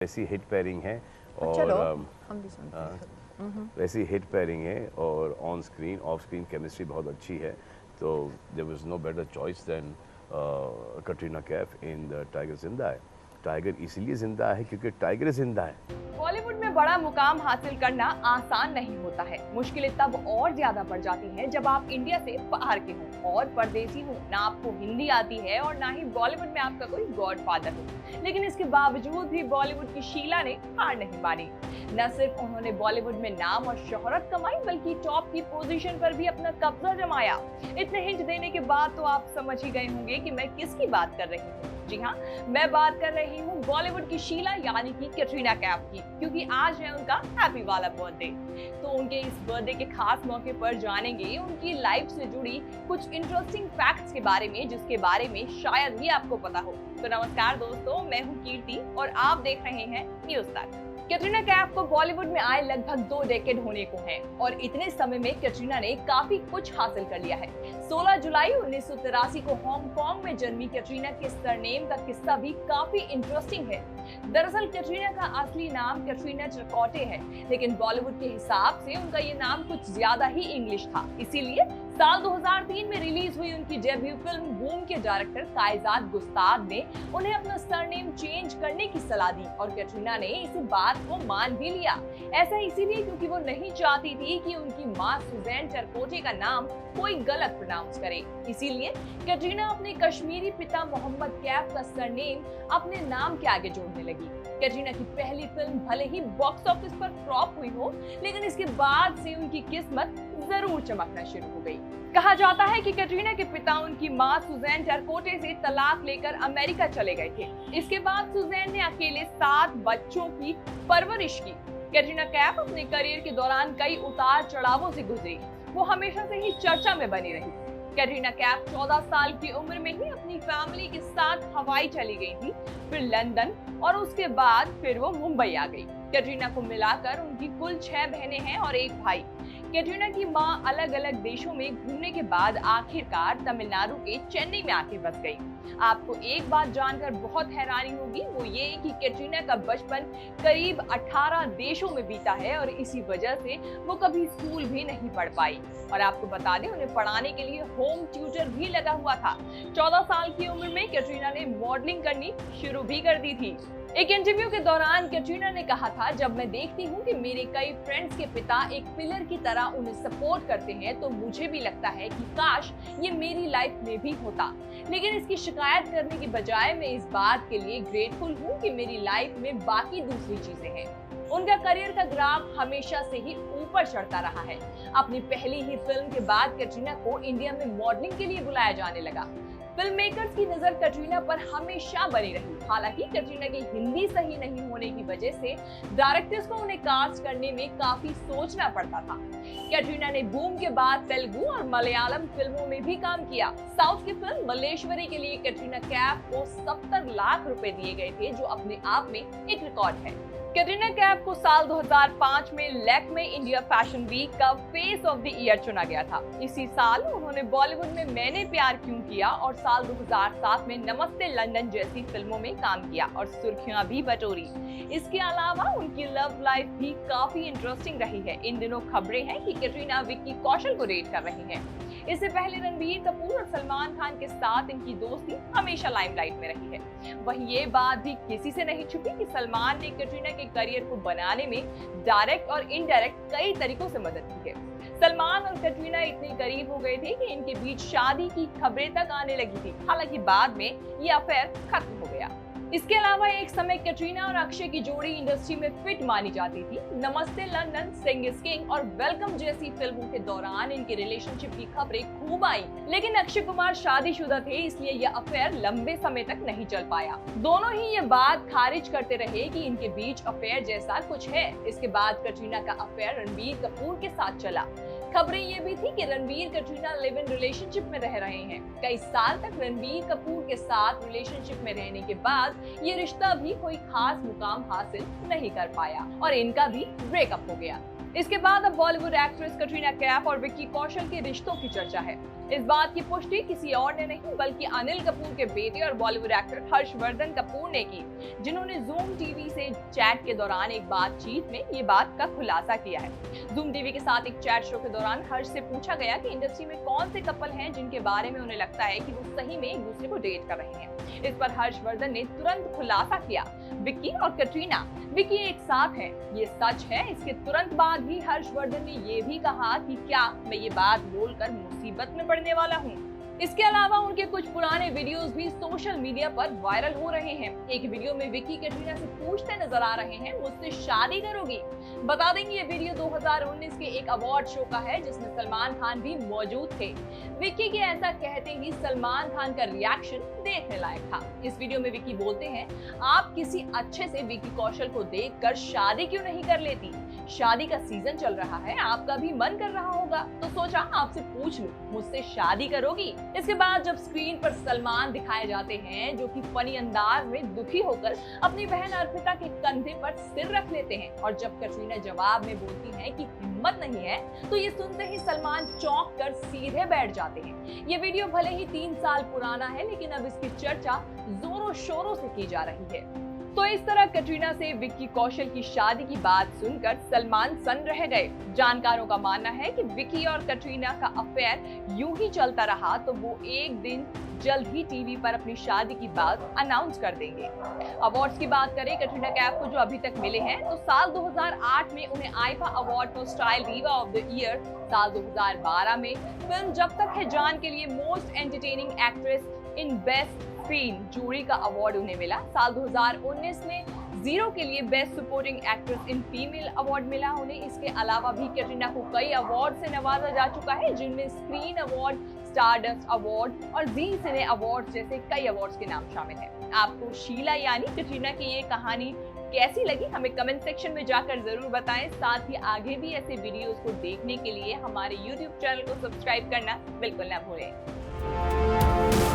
वैसी hit pairing है और चलो हम भी सुनते हैं। वैसी हिट पेयरिंग है और on screen off screen chemistry बहुत अच्छी है। तो there was no better choice than Katrina Kaif in the Tiger Zinda Hai. Tiger इसलिए जिंदा है क्योंकि टाइगर जिंदा है। बॉलीवुड में बड़ा मुकाम हासिल करना आसान नहीं होता है। मुश्किलें तब और ज्यादा बढ़ जाती हैं जब आप इंडिया से बाहर के हों और परदेसी हों, ना आपको हिंदी आती है और ना ही बॉलीवुड में आपका कोई गॉडफादर हो। लेकिन इसके बावजूद भी बॉलीवुड की शीला ने हार नहीं मानी। न सिर्फ उन्होंने बॉलीवुड में नाम और शोहरत कमाई बल्कि टॉप की पोजीशन पर भी अपना कब्जा जमाया। इतने हिंट देने के बाद तो आप समझ ही गए होंगे कि मैं किसकी बात कर रही हूँ। जी हाँ, मैं बात कर रही हूँ बॉलीवुड की शीला यानी कि कैटरीना कैफ की, क्योंकि आज है उनका हैप्पी वाला बर्थडे। तो उनके इस बर्थडे के खास मौके पर जानेंगे उनकी लाइफ से जुड़ी कुछ इंटरेस्टिंग फैक्ट्स के बारे में, जिसके बारे में शायद ही आपको पता हो। तो नमस्कार दोस्तों, मैं हूँ कीर्ति और आप देख रहे हैं न्यूज़ तक। कैटरीना कैफ को बॉलीवुड में आए लगभग 2 डेकेड होने को हैं और इतने समय में कैटरीना ने काफी कुछ हासिल कर लिया है। 16 जुलाई 1983 को हांगकांग में जन्मी कैटरीना के सरनेम का किस्सा भी काफी इंटरेस्टिंग है। दरअसल कैटरीना का असली नाम कैटरीना चरकोटे है, लेकिन बॉलीवुड के हिसाब से उनका ये नाम कुछ ज्यादा ही इंग्लिश था। इसीलिए साल 2003 में रिलीज हुई उनकी डेब्यू फिल्म बूम के डायरेक्टर कायजात गुस्ताद ने उन्हें अपना सरनेम चेंज करने की सलाह दी और कैटरीना ने इस बात को मान भी लिया। ऐसा इसीलिए क्योंकि वो नहीं चाहती थी कि उनकी मां सुजैन चरकोटे का नाम कोई गलत प्रोनाउंस करे। इसीलिए कैटरीना अपने कश्मीरी पिता मोहम्मद कैफ का सरनेम अपने नाम के आगे जोड़ने लगी। कैटरीना की पहली फिल्म भले ही बॉक्स ऑफिस पर फ्लॉप हुई हो, लेकिन इसके बाद से उनकी किस्मत जरूर चमकना शुरू हो गई। कहा जाता है कि कैटरीना के पिता उनकी मां सुजैन चरकोटे से तलाक लेकर अमेरिका चले गए थे। इसके बाद सुजैन ने अकेले 7 बच्चों की परवरिश की। कैटरीना कैफ अपने करियर के दौरान कई उतार चढ़ावों से गुजरी। वो हमेशा से ही चर्चा में बनी रही। कैटरीना कैफ 14 साल की उम्र में ही अपनी फैमिली के साथ हवाई चली गई थी, फिर लंदन और उसके बाद फिर वो मुंबई आ गई। कैटरीना को मिलाकर उनकी कुल 6 बहनें हैं और 1 भाई। कैटरीना की मां अलग अलग देशों में घूमने के बाद आखिरकार तमिलनाडु के चेन्नई में आके बस गई। आपको एक बात जानकर बहुत हैरानी होगी, वो ये कि कैटरीना का बचपन करीब 18 देशों में बीता है और इसी वजह से वो कभी स्कूल भी नहीं पढ़ पाई। और आपको बता दें, उन्हें पढ़ाने के लिए होम ट्यूटर भी लगा हुआ था। 14 साल की उम्र में कैटरीना ने मॉडलिंग करनी शुरू भी कर दी थी। एक इंटरव्यू के दौरान कैटरीना ने कहा था, जब मैं देखती हूँ कि मेरे कई फ्रेंड्स के पिता एक पिलर की तरह उन्हें सपोर्ट करते हैं, तो मुझे भी लगता है कि काश ये मेरी लाइफ में भी होता। लेकिन इसकी शिकायत करने की बजाय मैं इस बात के लिए ग्रेटफुल हूँ कि मेरी लाइफ में बाकी दूसरी चीजें हैं। उनका करियर का ग्राफ हमेशा से ही ऊपर चढ़ता रहा है। अपनी पहली ही फिल्म के बाद कैटरीना को इंडिया में मॉडलिंग के लिए बुलाया जाने लगा। फिल्म मेकर्स की नजर कैटरीना पर हमेशा बनी रही। हालांकि कैटरीना की हिंदी सही नहीं होने की वजह से डायरेक्टर्स को उन्हें कास्ट करने में काफी सोचना पड़ता था। कैटरीना ने बूम के बाद तेलुगु और मलयालम फिल्मों में भी काम किया। साउथ की फिल्म मल्लेश्वरी के लिए कैटरीना कैफ को 70 लाख रुपए दिए गए थे, जो अपने आप में एक रिकॉर्ड है। कैटरीना कैफ को साल 2005 में लैक्मे इंडिया फैशन वीक का फेस ऑफ द ईयर चुना गया था। इसी साल उन्होंने बॉलीवुड में मैंने प्यार क्यों किया और साल 2007 में नमस्ते लंदन जैसी फिल्मों में काम किया और सुर्खियां भी बटोरी। इसके अलावा उनकी लव लाइफ भी काफी इंटरेस्टिंग रही है। इन दिनों खबरें हैं कि कैटरीना विक्की कौशल को डेट कर रही हैं। इससे पहले रणबीर कपूर और सलमान खान के साथ इनकी दोस्ती हमेशा लाइमलाइट में रही है। वहीं ये बात भी किसी से नहीं छुपी कि सलमान ने कैटरीना के करियर को बनाने में डायरेक्ट और इनडायरेक्ट कई तरीकों से मदद की है। सलमान और कैटरीना इतने करीब हो गए थे कि इनके बीच शादी की खबरें तक आने लगी थी। हालांकि बाद में ये अफेयर खत्म हो गया। इसके अलावा एक समय कैटरीना और अक्षय की जोड़ी इंडस्ट्री में फिट मानी जाती थी। नमस्ते लंदन, सिंग इज किंग और वेलकम जैसी फिल्मों के दौरान इनके रिलेशनशिप की खबरें खूब आई। लेकिन अक्षय कुमार शादीशुदा थे, इसलिए यह अफेयर लंबे समय तक नहीं चल पाया। दोनों ही ये बात खारिज करते रहे कि इनके बीच अफेयर जैसा कुछ है। इसके बाद कैटरीना का अफेयर रणबीर कपूर के साथ चला। खबरें ये भी थी कि Ranbir Katrina live in relationship में रह रहे हैं। कई साल तक रणबीर कपूर के साथ रिलेशनशिप में रहने के बाद ये रिश्ता भी कोई खास मुकाम हासिल नहीं कर पाया और इनका भी ब्रेकअप हो गया। इसके बाद अब बॉलीवुड एक्ट्रेस कैटरीना कैफ और विक्की कौशल के रिश्तों की चर्चा है। इस बात की पुष्टि किसी और ने नहीं बल्कि अनिल कपूर के बेटे और बॉलीवुड एक्टर हर्षवर्धन कपूर ने की, जिन्होंने जूम टीवी से चैट के दौरान एक बातचीत में ये बात का खुलासा किया है। जूम टीवी के साथ एक चैट शो के दौरान हर्ष से पूछा गया कि इंडस्ट्री में कौन से कपल हैं जिनके बारे में उन्हें लगता है कि वो सही में एक दूसरे को डेट कर रहे हैं। इस पर हर्षवर्धन ने तुरंत खुलासा किया, विक्की और कटरीना। विक्की एक साथ हैं, ये सच है। इसके तुरंत बाद भी हर्षवर्धन ने ये भी कहा कि क्या मैं ये बात बोलकर मुसीबत में पड़ने वाला हूँ। इसके अलावा उनके कुछ पुराने वीडियोस भी सोशल मीडिया पर वायरल हो रहे हैं। एक वीडियो में विक्की कटरीना से पूछते नजर आ रहे हैं, मुझसे शादी करोगी? बता देंगे ये वीडियो 2019 के एक अवार्ड शो का है जिसमें सलमान खान भी मौजूद थे। विक्की के ऐसा कहते ही सलमान खान का रिएक्शन देखने लायक था। इस वीडियो में विक्की बोलते हैं, आप किसी अच्छे से विक्की कौशल को देखकर शादी क्यों नहीं कर लेती? शादी का सीजन चल रहा है, आपका भी मन कर रहा होगा, तो सोचा आपसे पूछ लूं, मुझसे शादी करोगी? इसके बाद जब स्क्रीन पर सलमान दिखाए जाते हैं जो कि फनी अंदाज में दुखी होकर अपनी बहन अर्पिता के कंधे पर सिर रख लेते हैं, और जब कटरीना जवाब में बोलती हैं कि हिम्मत नहीं है, तो ये सुनते ही सलमान चौंक कर सीधे बैठ जाते हैं। ये वीडियो भले ही 3 साल पुराना है, लेकिन अब इसकी चर्चा जोरों शोरों से की जा रही है। तो इस तरह कटरीना से विक्की कौशल की शादी की बात सुनकर सलमान सन्न रह गए। जानकारों का मानना है कि विक्की और कटरीना का अफेयर यूं ही चलता रहा तो वो एक दिन जल्द ही टीवी पर अपनी शादी की बात अनाउंस कर देंगे। अवार्ड्स की बात करें कटरीना कैफ को जो अभी तक मिले हैं, तो साल 2008 में उन्हें IIFA award for style diva of the year, साल 2012 में फिल्म जब तक है जान के लिए most entertaining actress in best screen jury का अवार्ड उन्हें मिला। साल 2019 में जीरो के लिए best supporting actress in female award मिला उन्हें। इसके अलावा भी कटरीना को कई अवार्ड से नवाजा जा चुका है, जिनमें स्क्रीन अवार्ड, स्टारडस्ट अवार्ड और जी सिने अवार्ड जैसे कई अवार्ड्स के नाम शामिल हैं। आपको शीला यानी कटरीना की ये कहानी कैसी लगी हमें कमेंट सेक्शन में जाकर जरूर बताएं। साथ ही आगे भी ऐसे वीडियोस को देखने के लिए हमारे YouTube चैनल को सब्सक्राइब करना बिल्कुल ना भूलें।